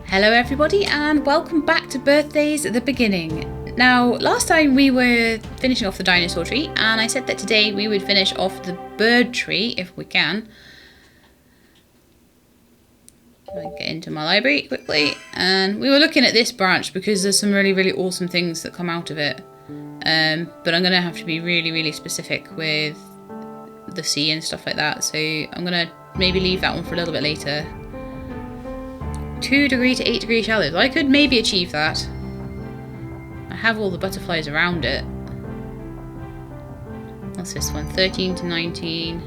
Hello everybody and welcome back to Birthdays at the Beginning. Now, last time we were finishing off the dinosaur tree and I said that today we would finish off the bird tree if we can. I'll get into my library quickly, and we were looking at this branch because there's some really awesome things that come out of it. But I'm going to have to be really specific with the sea and stuff like that, so I'm going to maybe leave that one for a little bit later. 2 degree to 8 degree shallows. I could maybe achieve that. I have all the butterflies around it. What's this one? 13 to 19.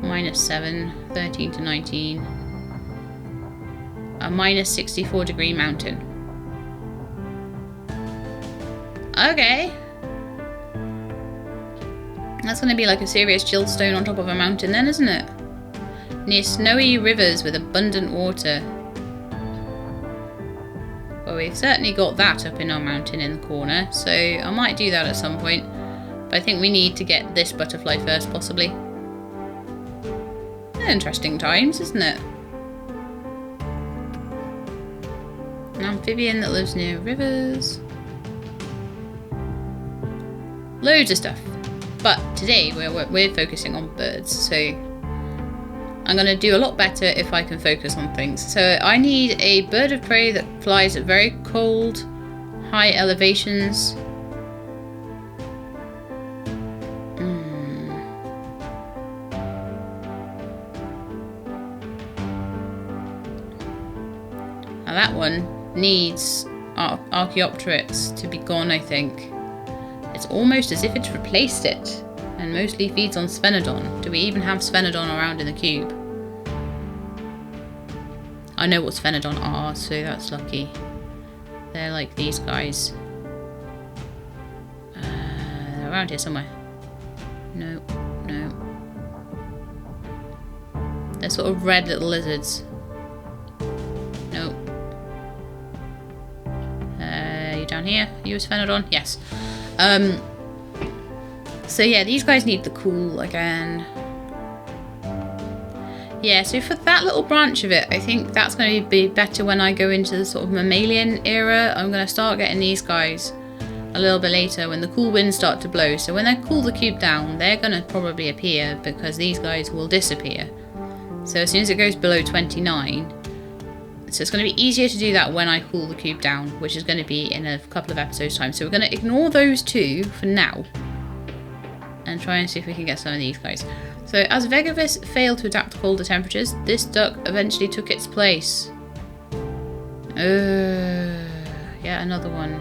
-7. 13 to 19. A -64 degree mountain. Okay. That's going to be like a serious chill stone on top of a mountain then, isn't it? Near snowy rivers with abundant water. Well, we've certainly got that up in our mountain in the corner, so I might do that at some point. But I think we need to get this butterfly first, possibly. Interesting times, isn't it? An amphibian that lives near rivers. Loads of stuff. But today we're focusing on birds, so I'm going to do a lot better if I can focus on things. So I need a bird of prey that flies at very cold, high elevations. Now that one needs Archaeopteryx to be gone, I think. It's almost as if it's replaced it. And mostly feeds on Sphenodon. Do we even have Sphenodon around in the cube? I know what Sphenodon are, so that's lucky. They're like these guys. They're around here somewhere. No. They're sort of red little lizards. No. You down here? You a Sphenodon? Yes. So yeah, these guys need the cool again. Yeah, so for that little branch of it, I think that's going to be better when I go into the sort of mammalian era. I'm going to start getting these guys a little bit later when the cool winds start to blow. So when I cool the cube down, they're going to probably appear because these guys will disappear. So as soon as it goes below 29, so it's going to be easier to do that when I cool the cube down, which is going to be in a couple of episodes time. So we're going to ignore those two for now and try and see if we can get some of these guys. So as Vegavis failed to adapt to colder temperatures, this duck eventually took its place. Yeah, another one.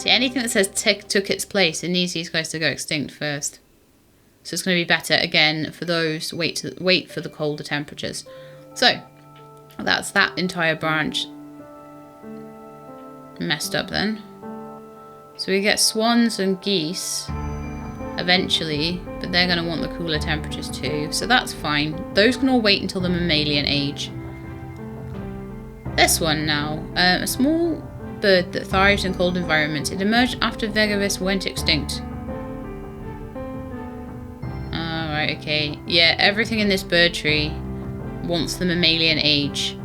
See, anything that says took its place, it needs these guys to go extinct first. So it's going to be better again for those wait for the colder temperatures. So that's that entire branch messed up then. So we get swans and geese eventually, but they're going to want the cooler temperatures too, so that's fine. Those can all wait until the mammalian age. This one now, a small bird that thrives in cold environments. It emerged after Vegavis went extinct. Alright, okay. Yeah, everything in this bird tree wants the mammalian age.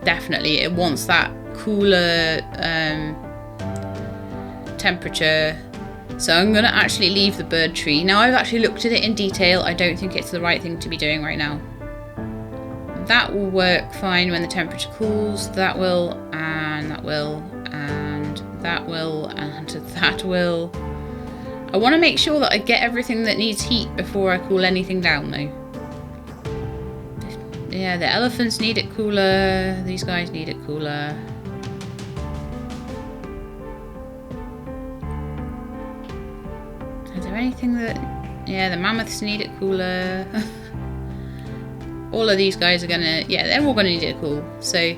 Definitely, it wants that cooler temperature. So I'm going to actually leave the bird tree. Now I've actually looked at it in detail. I don't think it's the right thing to be doing right now. That will work fine when the temperature cools. That will, and that will, and that will, and that will. I want to make sure that I get everything that needs heat before I cool anything down though. Yeah, the elephants need it cooler. These guys need it cooler. Is there anything that... Yeah, the mammoths need it cooler. All of these guys are gonna... Yeah, they're all gonna need it cool. So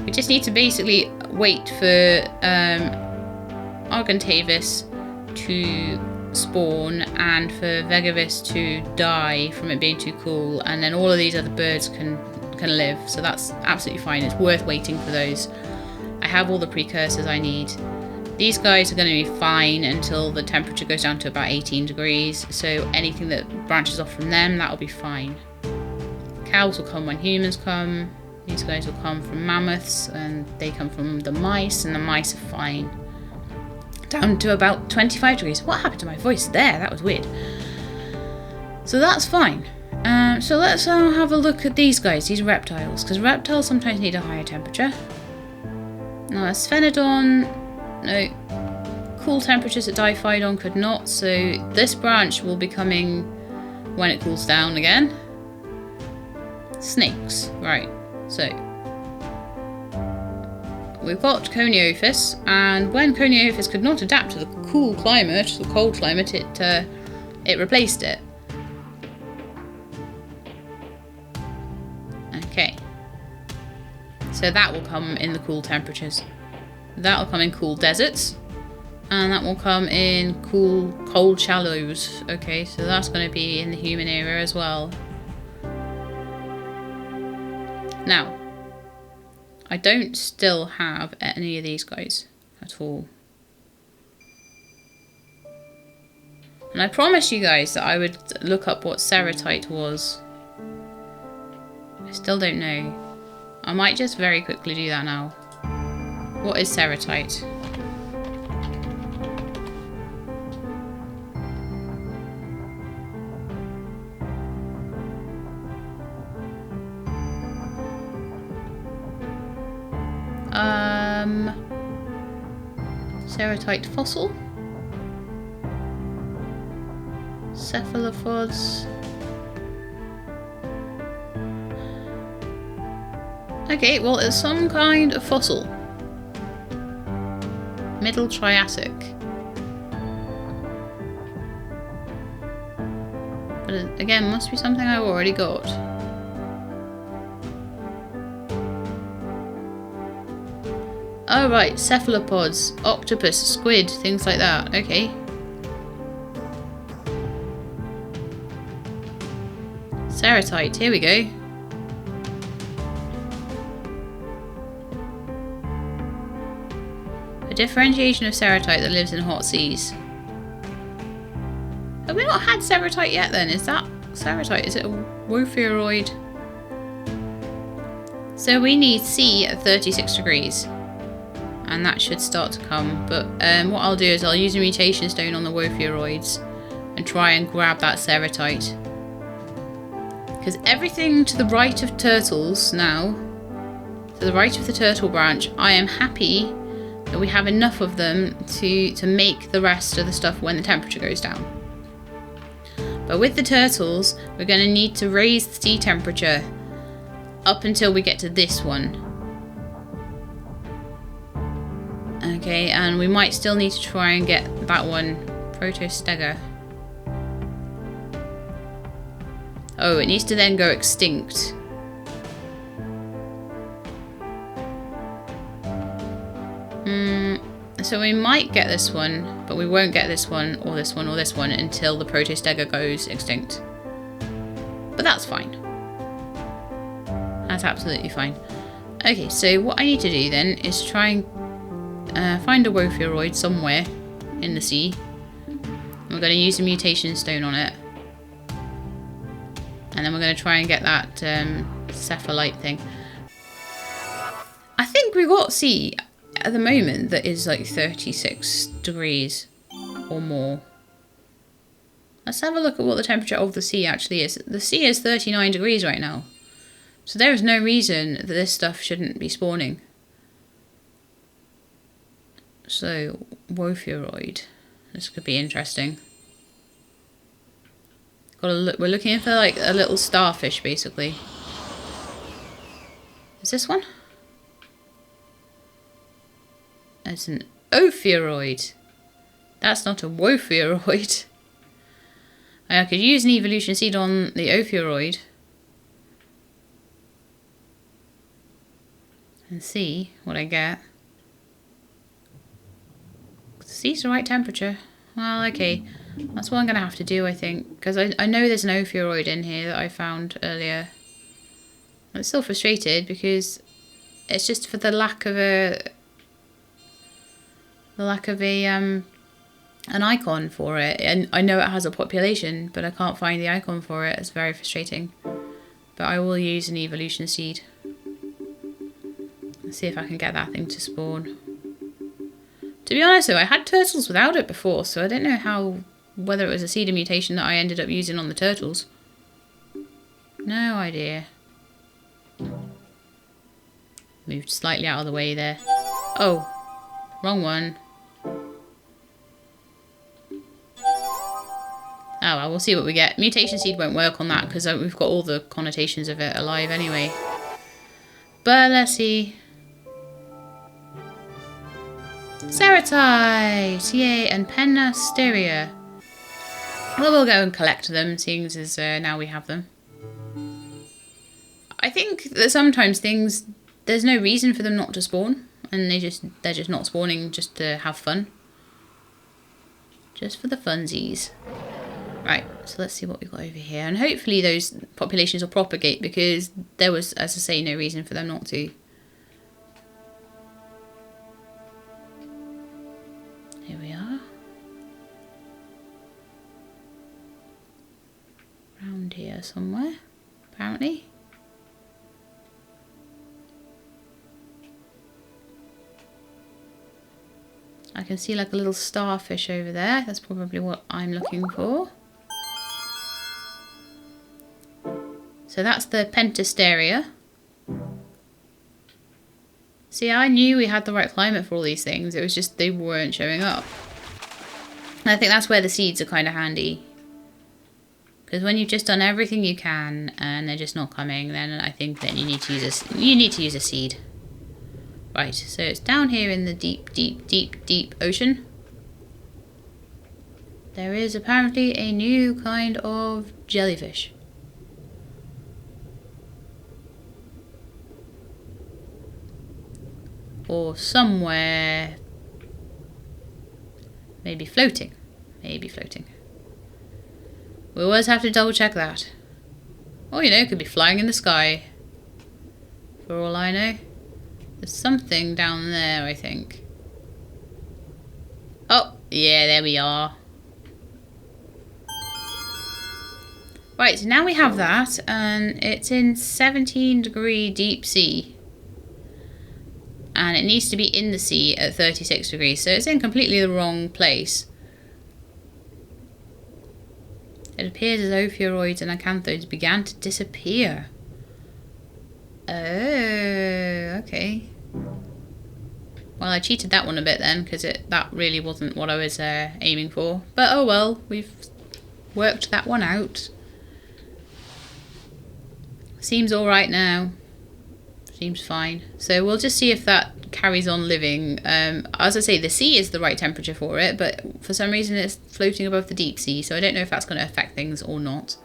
we just need to basically wait for Argentavis to spawn and for Vegavis to die from it being too cool, and then all of these other birds can live. So that's absolutely fine. It's worth waiting for those. I have all the precursors I need. These guys are going to be fine until the temperature goes down to about 18 degrees. So anything that branches off from them, that'll be fine. Cows will come when humans come. These guys will come from mammoths, and they come from the mice, and the mice are fine. Down to about 25 degrees. What happened to my voice there? That was weird. So that's fine. So let's have a look at these guys, these reptiles, because reptiles sometimes need a higher temperature. Now, a Sphenodon, no, cool temperatures at Diphyodon could not, so this branch will be coming when it cools down again. Snakes, right, so we've got Coniophis, and when Coniophis could not adapt to the cool climate, the cold climate, it replaced it. Okay, so that will come in the cool temperatures. That will come in cool deserts, and that will come in cool, cold shallows. Okay, so that's going to be in the human era as well. Now, I don't still have any of these guys at all. And I promised you guys that I would look up what ceratite was. I still don't know. I might just very quickly do that now. What is ceratite? Ceratite fossil? Cephalopods? Okay, well, it's some kind of fossil. Middle Triassic. But again, must be something I've already got. Oh right, cephalopods, octopus, squid, things like that. Okay. Ceratite, here we go. A differentiation of ceratite that lives in hot seas. Have we not had ceratite yet then? Is that ceratite? Is it a wophioroid? So we need C at 36 degrees. And that should start to come. But what I'll do is I'll use a mutation stone on the wophioroids and try and grab that ceratite. Because everything to the right of turtles now, to the right of the turtle branch, I am happy that we have enough of them to make the rest of the stuff when the temperature goes down. But with the turtles, we're going to need to raise the sea temperature up until we get to this one. Okay, and we might still need to try and get that one, Protostega. Oh, it needs to then go extinct. So we might get this one, but we won't get this one, or this one, or this one until the Protostega goes extinct. But that's fine. That's absolutely fine. Okay, so what I need to do then is try and find a wophioroid somewhere in the sea. We're going to use a mutation stone on it. And then we're going to try and get that cephalite thing. I think we've got sea at the moment that is like 36 degrees or more. Let's have a look at what the temperature of the sea actually is. The sea is 39 degrees right now. So there is no reason that this stuff shouldn't be spawning. So, wophioroid. This could be interesting. Got to look. We're looking for like a little starfish, basically. Is this one? It's an ophioroid. That's not a wophioroid. I could use an evolution seed on the ophioroid and see what I get. Sea's the right temperature. Well, okay. That's what I'm going to have to do, I think. Because I know there's an ophioroid in here that I found earlier. I'm still frustrated because it's just for the lack of a the lack of a an icon for it. And I know it has a population, but I can't find the icon for it. It's very frustrating. But I will use an evolution seed. Let's see if I can get that thing to spawn. To be honest though, I had turtles without it before, so I don't know whether it was a seed mutation that I ended up using on the turtles. No idea. Moved slightly out of the way there. Oh, wrong one. Oh well, we'll see what we get. Mutation seed won't work on that because we've got all the connotations of it alive anyway. But let's see. Ceratite! Yay, and Pennasteria. Well, we'll go and collect them, seeing as now we have them. I think that sometimes things, there's no reason for them not to spawn, and they're just not spawning just to have fun. Just for the funsies. Right, so let's see what we've got over here. And hopefully those populations will propagate, because there was, as I say, no reason for them not to. Here we are. Around here somewhere, apparently. I can see like a little starfish over there. That's probably what I'm looking for. So that's the Pentasteria. See, I knew we had the right climate for all these things. It was just they weren't showing up. And I think that's where the seeds are kind of handy. Because when you've just done everything you can and they're just not coming, then I think that you need to use a seed. Right, so it's down here in the deep, deep, deep, deep ocean. There is apparently a new kind of jellyfish. Or somewhere, maybe floating. Maybe floating. We always have to double check that. Or, you know, it could be flying in the sky. For all I know. There's something down there, I think. Oh, yeah, there we are. Right, so now we have that, and it's in 17-degree deep sea. And it needs to be in the sea at 36 degrees, so it's in completely the wrong place. It appears as ophiuroids and acanthoids began to disappear. Oh, okay. Well, I cheated that one a bit then, because that really wasn't what I was aiming for. But oh well, we've worked that one out. Seems alright now. Seems fine. So we'll just see if that carries on living. As I say, the sea is the right temperature for it, but for some reason it's floating above the deep sea, so I don't know if that's going to affect things or not.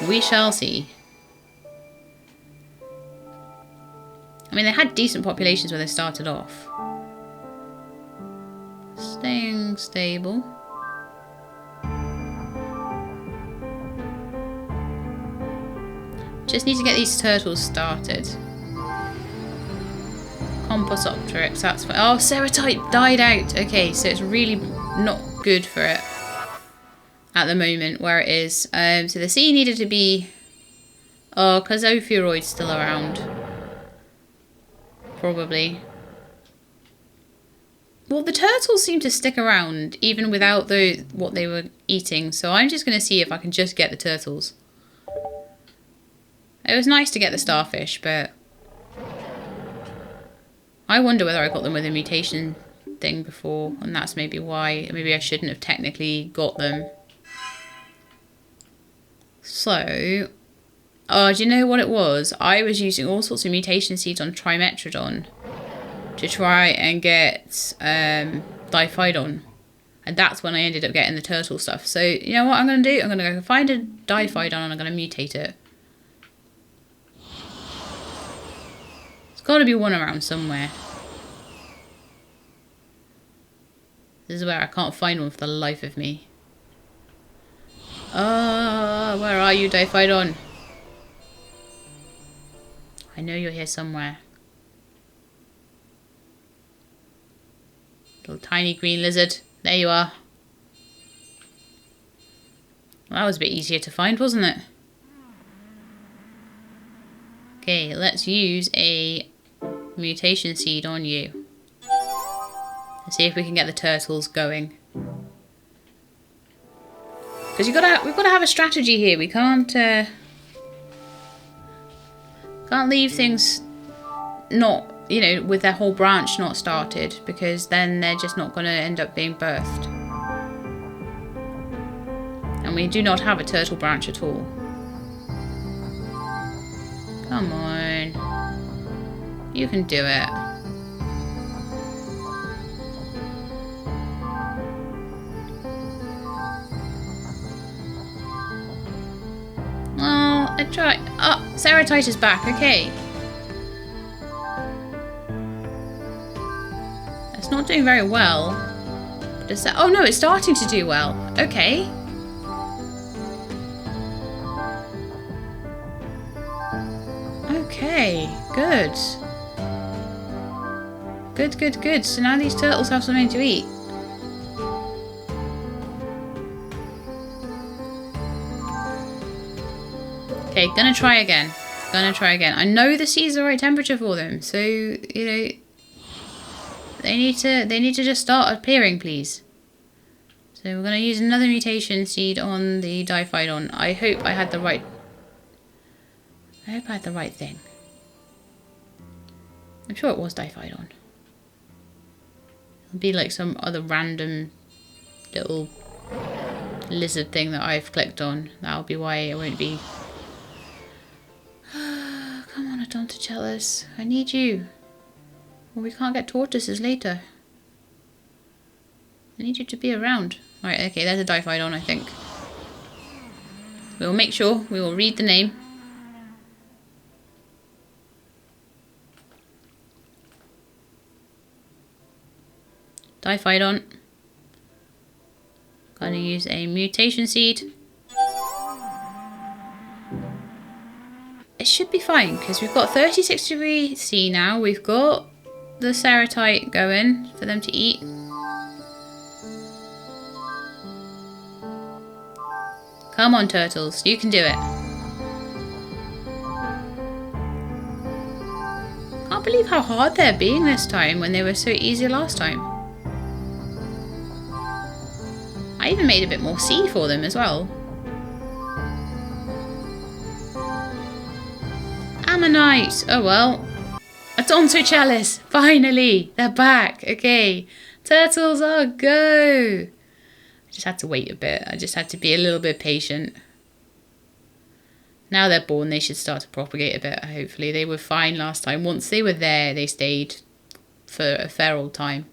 We shall see. I mean, they had decent populations when they started off. Staying stable. Just need to get these turtles started. Composopteryx, that's fine. Oh, Ceratite died out. Okay, so it's really not good for it at the moment where it is. So the sea needed to be... Oh, because ophiuroid's still around. Probably. Well, the turtles seem to stick around even without what they were eating. So I'm just going to see if I can just get the turtles. It was nice to get the starfish, but... I wonder whether I got them with a mutation thing before, and that's maybe why. Maybe I shouldn't have technically got them. So, oh, do you know what it was? I was using all sorts of mutation seeds on Trimetrodon to try and get Diphyodon, and that's when I ended up getting the turtle stuff. So, you know what I'm going to do? I'm going to go find a Diphyodon and I'm going to mutate it. Got to be one around somewhere. This is where I can't find one for the life of me. Where are you, Diphyodon? I know you're here somewhere. Little tiny green lizard. There you are. Well, that was a bit easier to find, wasn't it? Okay, let's use a mutation seed on you. Let's see if we can get the turtles going. Because we've got to have a strategy here. We can't leave things not, you know, with their whole branch not started, because then they're just not going to end up being birthed. And we do not have a turtle branch at all. Come on. You can do it. Oh, I tried. Oh, Ceratite is back. Okay. It's not doing very well. Does that? Oh no, it's starting to do well. Okay. Okay, good. Good, good, good. So now these turtles have something to eat. Okay, gonna try again. I know the sea's the right temperature for them, so, you know, they need to just start appearing, please. So we're gonna use another mutation seed on the Diphyodon. I hope I had the right thing. I'm sure it was Diphyodon. It'll be like some other random little lizard thing that I've clicked on. That'll be why it won't be. Come on, Odontochellus. I need you. Well, we can't get tortoises later. I need you to be around. Right, okay, there's a Diphyodon, I think. We will make sure. We will read the name. Diphyodon. Gonna use a mutation seed. It should be fine because we've got 36 degree C now. We've got the Ceratite going for them to eat. Come on, turtles, you can do it. Can't believe how hard they're being this time when they were so easy last time. I even made a bit more sea for them as well. Ammonite! Oh well. Odontochellus! Finally! They're back! Okay. Turtles are go! I just had to wait a bit. I just had to be a little bit patient. Now they're born, they should start to propagate a bit, hopefully. They were fine last time. Once they were there, they stayed for a fair old time.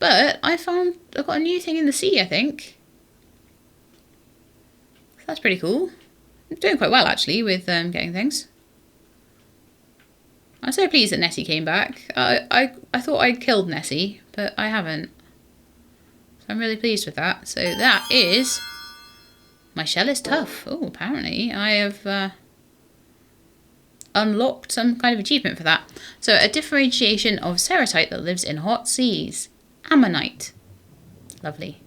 But I've got a new thing in the sea, I think. So that's pretty cool. I'm doing quite well, actually, with getting things. I'm so pleased that Nessie came back. I thought I'd killed Nessie, but I haven't. So I'm really pleased with that. So that is... My shell is tough. Oh, apparently I have unlocked some kind of achievement for that. So a differentiation of ceratite that lives in hot seas. Ammonite. Lovely.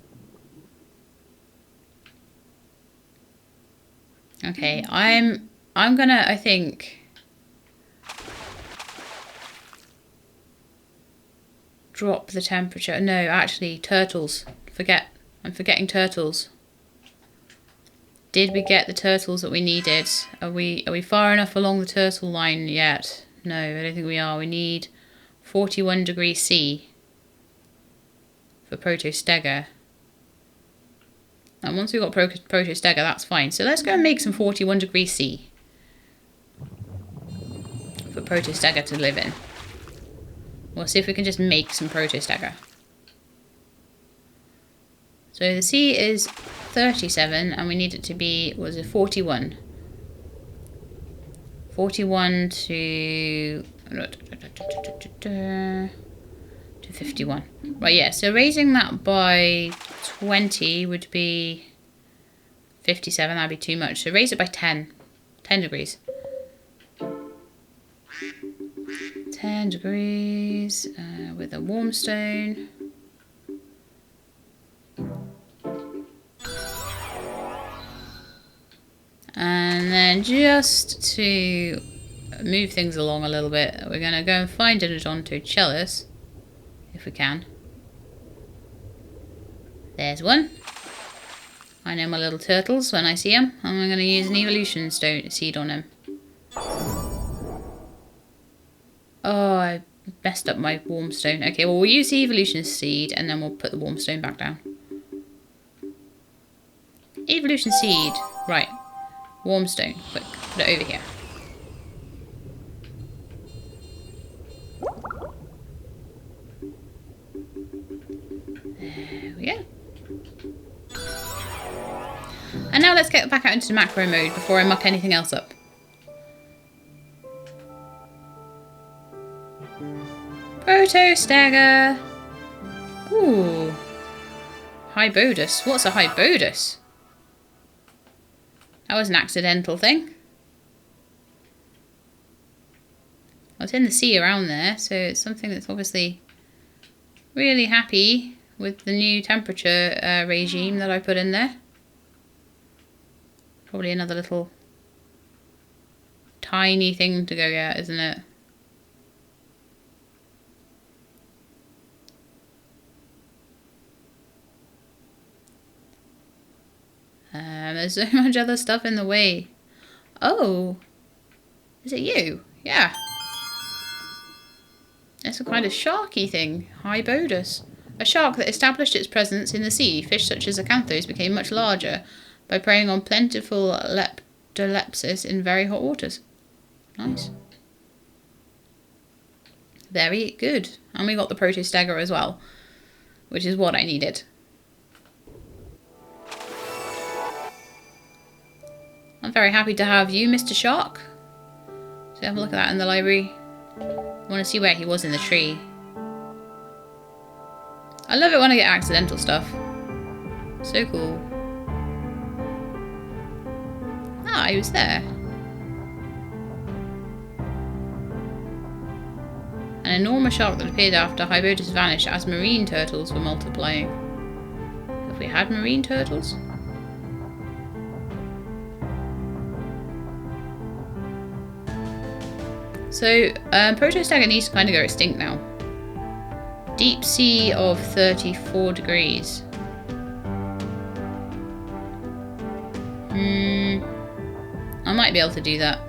Okay, I'm gonna, I think, drop the temperature. No, actually, turtles. I'm forgetting turtles. Did we get the turtles that we needed? Are we far enough along the turtle line yet? No, I don't think we are. We need 41 degrees C for Protostega. And once we've got Protostega, that's fine. So let's go and make some 41 degrees C for Protostega to live in. We'll see if we can just make some Protostega. So the C is 37 and we need it to be, what was it, 41. 41 to 51. Right, yeah, so raising that by 20 would be 57, that'd be too much. So raise it by 10 degrees. 10 degrees with a warm stone. And just to move things along a little bit, we're going to go and find an Odontochelys, if we can. There's one. I know my little turtles when I see them. And I'm going to use an evolution seed on him. Oh, I messed up my warm stone. Okay, well, we'll use the evolution seed and then we'll put the warm stone back down. Evolution seed. Right. Warm stone. Quick. Put it over here. There we go. And now let's get back out into the macro mode before I muck anything else up. Protostega. Ooh. Hybodus. What's a Hybodus? That was an accidental thing. I was in the sea around there, so it's something that's obviously really happy with the new temperature regime that I put in there. Probably another little tiny thing to go get, isn't it? There's so much other stuff in the way. Oh, is it you? Yeah. It's a kind of sharky thing. Hybodus. A shark that established its presence in the sea. Fish such as acanthos became much larger by preying on plentiful leptolepsis in very hot waters. Nice. Very good. And we got the Protostega as well, which is what I needed. I'm very happy to have you, Mr. Shark. So have a look at that in the library. I want to see where he was in the tree. I love it when I get accidental stuff. So cool. Ah, he was there. An enormous shark that appeared after Hybodus vanished as marine turtles were multiplying. Have we had marine turtles? So, Protostega needs to kind of go extinct now. Deep sea of 34 degrees. I might be able to do that.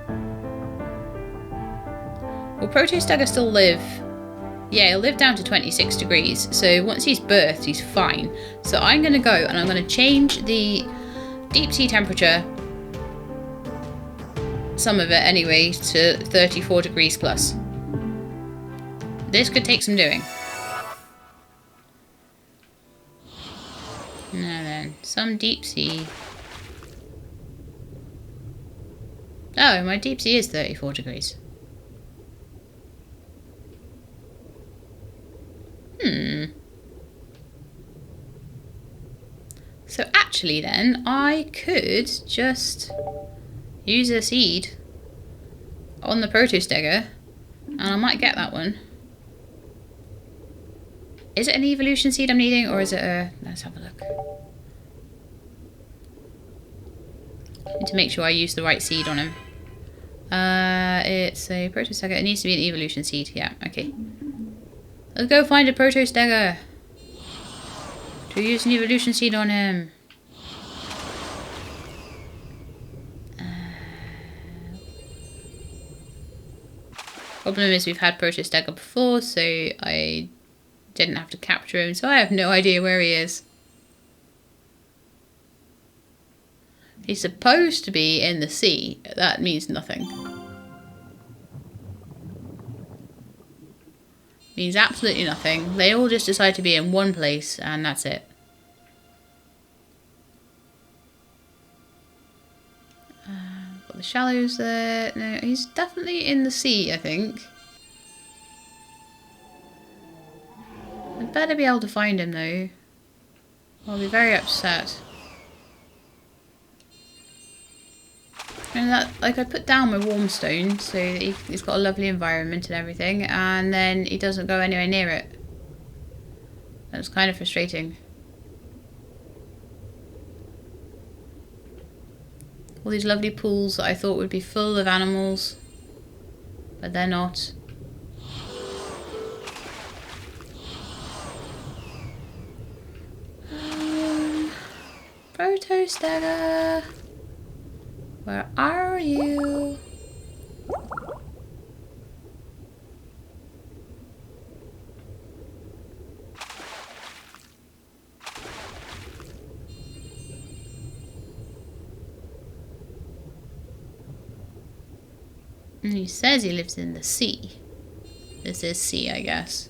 Will Protostega still live? Yeah, he'll live down to 26 degrees. So once he's birthed, he's fine. So I'm going to go and I'm going to change the deep sea temperature, some of it anyway, to 34 degrees plus. This could take some doing. Now then, some deep sea. Oh, my deep sea is 34 degrees. So actually then, I could just use a seed on the Protostega, and I might get that one. Is it an evolution seed I'm needing, or is it a... Let's have a look. I need to make sure I use the right seed on him. It's a Protostega. It needs to be an evolution seed. Yeah, okay. Let's go find a Protostega to use an evolution seed on him. Problem is we've had Protostega before, so I didn't have to capture him, so I have no idea where he is. He's supposed to be in the sea. That means nothing. Means absolutely nothing. They all just decide to be in one place, and that's it. Got the shallows there. No, he's definitely in the sea, I think. I'd better be able to find him, though. I'll be very upset. And that, like, I put down my warm stone so that he's got a lovely environment and everything, and then he doesn't go anywhere near it. That's kind of frustrating. All these lovely pools that I thought would be full of animals. But they're not. Protostega, where are you? And he says he lives in the sea. This is sea, I guess.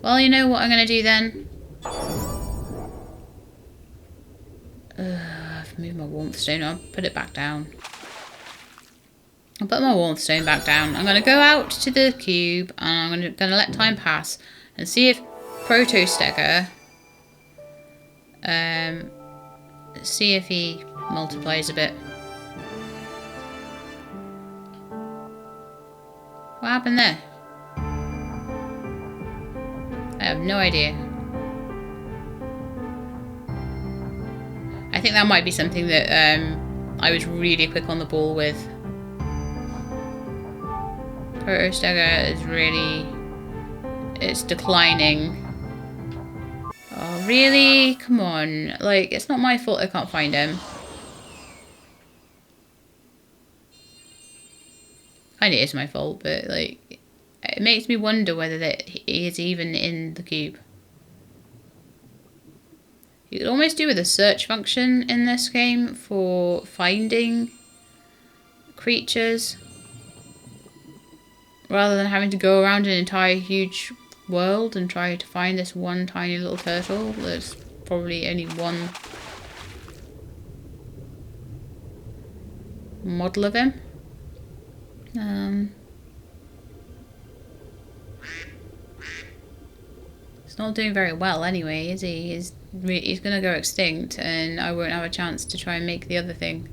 Well, you know what I'm going to do then? I've moved my warmth stone. I'll put it back down. I'll put my warmth stone back down. I'm going to go out to the cube and I'm going to let time pass and see if Protostega, see if he multiplies a bit. What happened there? I have no idea. I think that might be something that I was really quick on the ball with. Protostega is really... it's declining. Oh, really? Come on. Like, it's not my fault I can't find him. Kinda is my fault, but, like, it makes me wonder whether that he is even in the cube. You could almost do with a search function in this game for finding creatures, rather than having to go around an entire huge world and try to find this one tiny little turtle. There's probably only one model of him. It's not doing very well anyway, is he? He's gonna go extinct and I won't have a chance to try and make the other thing.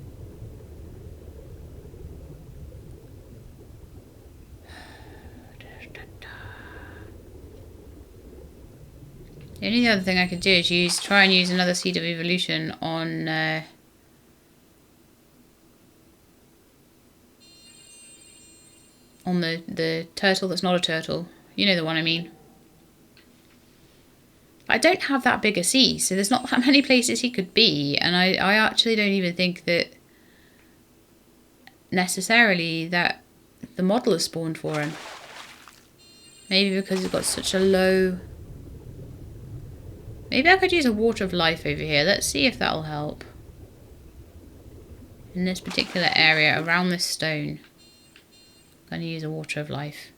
The only other thing I could do is try and use another seed of evolution on the turtle that's not a turtle. You know the one I mean. I don't have that big a sea, so there's not that many places he could be, and I actually don't even think that necessarily that the model is spawned for him. Maybe because he's got such a low... Maybe I could use a water of life over here. Let's see if that'll help. In this particular area, around this stone. I'm going to use a water of life.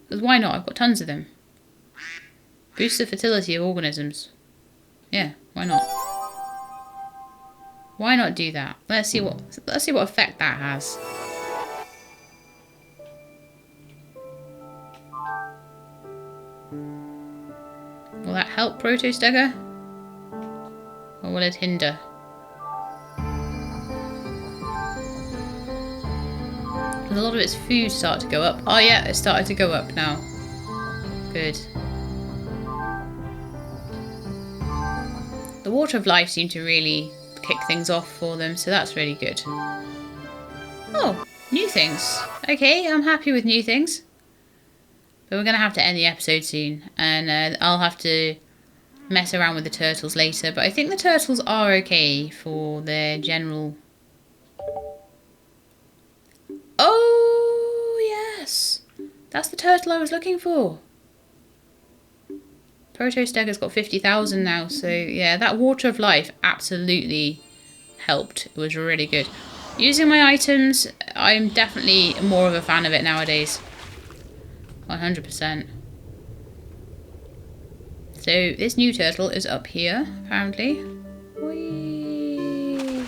Because why not? I've got tons of them. Boost the fertility of organisms. Yeah, why not? Why not do that? Let's see what effect that has. Will that help Protostega? Or will it hinder? Because a lot of its food start to go up. Oh yeah, it started to go up now. Good. The water of life seemed to really kick things off for them, so that's really good. Oh, new things. Okay, I'm happy with new things. But we're going to have to end the episode soon, and I'll have to mess around with the turtles later. But I think the turtles are okay for their general... Oh, yes! That's the turtle I was looking for. Protostega's got 50,000 now, so yeah, that water of life absolutely helped. It was really good. Using my items, I'm definitely more of a fan of it nowadays. 100%. So this new turtle is up here, apparently. Whee!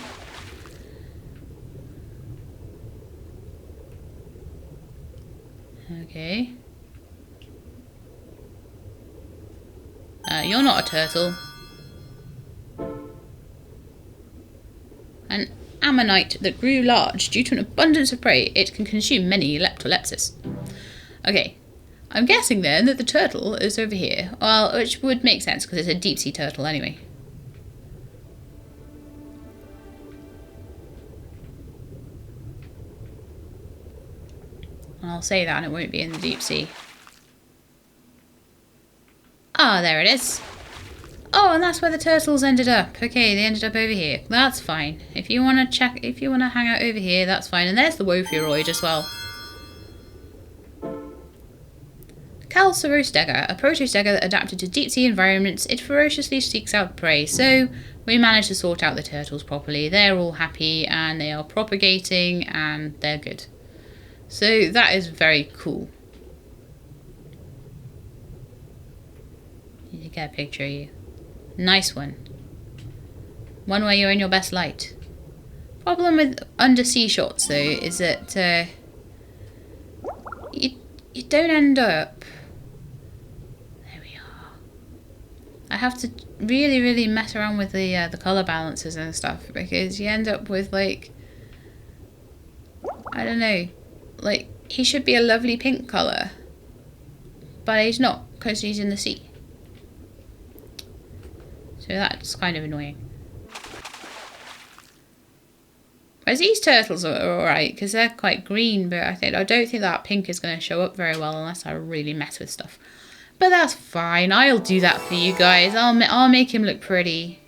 Okay. You're not a turtle. An ammonite that grew large due to an abundance of prey. It can consume many leptolepsis. Okay. I'm guessing then that the turtle is over here. Well, which would make sense because it's a deep sea turtle anyway. I'll say that and it won't be in the deep sea. Ah, there it is. Oh, and that's where the turtles ended up. Okay, they ended up over here. That's fine. If you want to hang out over here, that's fine. And there's the Wofuroid as well. Calcerostega, a protostega that adapted to deep sea environments, it ferociously seeks out prey. So we managed to sort out the turtles properly. They're all happy and they are propagating and they're good. So that is very cool. Need to get a picture of you. Nice one. One where you're in your best light. Problem with undersea shots though is that you don't end up. There we are. I have to really mess around with the color balances and stuff because you end up with like, I don't know, like he should be a lovely pink color, but he's not because he's in the sea. So that's kind of annoying. Whereas these turtles are alright because they're quite green, but I don't think that pink is going to show up very well unless I really mess with stuff. But that's fine. I'll do that for you guys. I'll make him look pretty.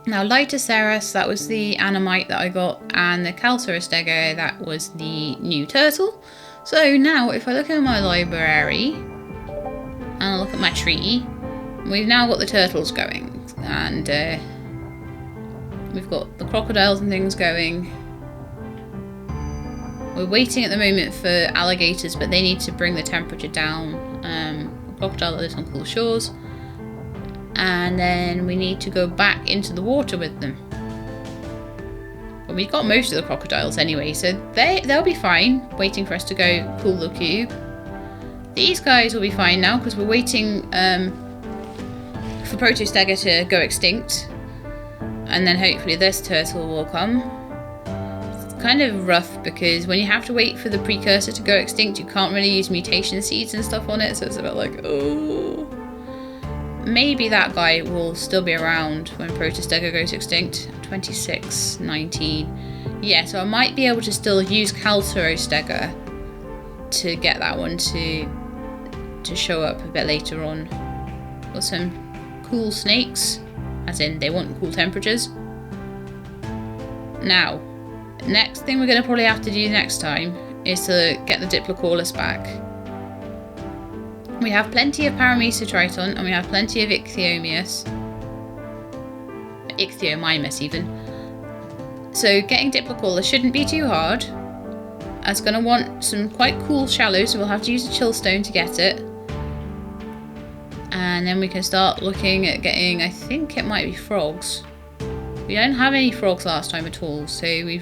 Now, Lytoceras, that was the Animite that I got, and the Calcerostega, that was the new turtle. So now, if I look at my library and I look at my tree, we've now got the turtles going, and we've got the crocodiles and things going. We're waiting at the moment for alligators, but they need to bring the temperature down. Crocodile that lives on cool shores. And then we need to go back into the water with them. But we've got most of the crocodiles anyway, so they'll be fine, waiting for us to go cool the cube. These guys will be fine now, because we're waiting for Protostega to go extinct. And then hopefully this turtle will come. It's kind of rough because when you have to wait for the precursor to go extinct, you can't really use mutation seeds and stuff on it, so it's a bit like, oh. Maybe that guy will still be around when Protostega goes extinct. 26, 19. Yeah, so I might be able to still use Calcerostega to get that one to show up a bit later on. Got some cool snakes, as in they want cool temperatures. Now, next thing we're going to probably have to do next time is to get the Diplocaulus back. We have plenty of Paramesotriton and we have plenty of Ichthyomimus even. So getting Diplocaulus shouldn't be too hard. It's going to want some quite cool shallows, so we'll have to use a chill stone to get it. And then we can start looking at getting, I think it might be frogs. We don't have any frogs last time at all, so we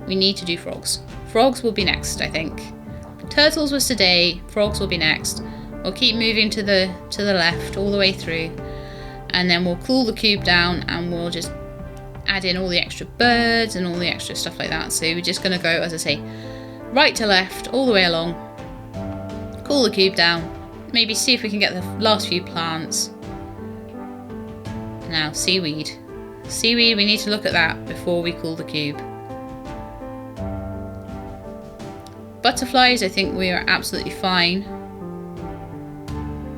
need to do frogs. Frogs will be next, I think. Turtles was today, frogs will be next. We'll keep moving to the left all the way through, and then we'll cool the cube down and we'll just add in all the extra birds and all the extra stuff like that. So we're just going to go, as I say, right to left all the way along, cool the cube down, maybe see if we can get the last few plants. Now, seaweed. Seaweed, we need to look at that before we cool the cube. Butterflies, I think we are absolutely fine.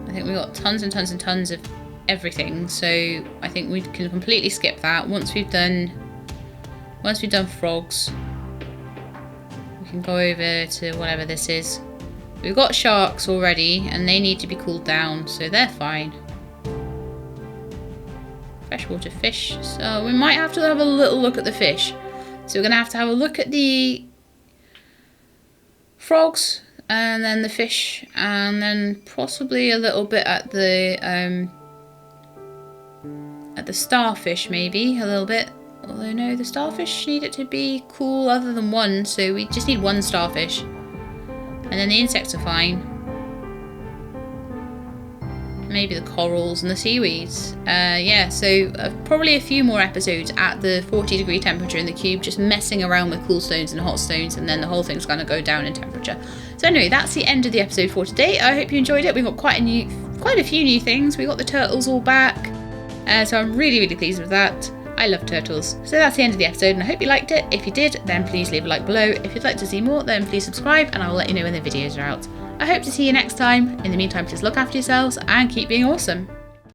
I think we've got tons and tons and tons of everything, so I think we can completely skip that. Once we've done frogs, we can go over to whatever this is. We've got sharks already, and they need to be cooled down, so they're fine. Freshwater fish, so we might have to have a little look at the fish. So we're going to have a look at the frogs, and then the fish, and then possibly a little bit at the starfish, maybe a little bit. Although no, the starfish need it to be cool other than one, so we just need one starfish. And then the insects are fine. maybe the corals and the seaweeds. Yeah, so probably a few more episodes at the 40-degree temperature in the cube, just messing around with cool stones and hot stones, and then the whole thing's going to go down in temperature. So anyway, that's the end of the episode for today. I hope you enjoyed it. We got quite a few new things. We got the turtles all back, so I'm really pleased with that. I love turtles. So that's the end of the episode, and I hope you liked it. If you did, then please leave a like below. If you'd like to see more, then please subscribe, and I will let you know when the videos are out. I hope to see you next time. In the meantime, please look after yourselves and keep being awesome.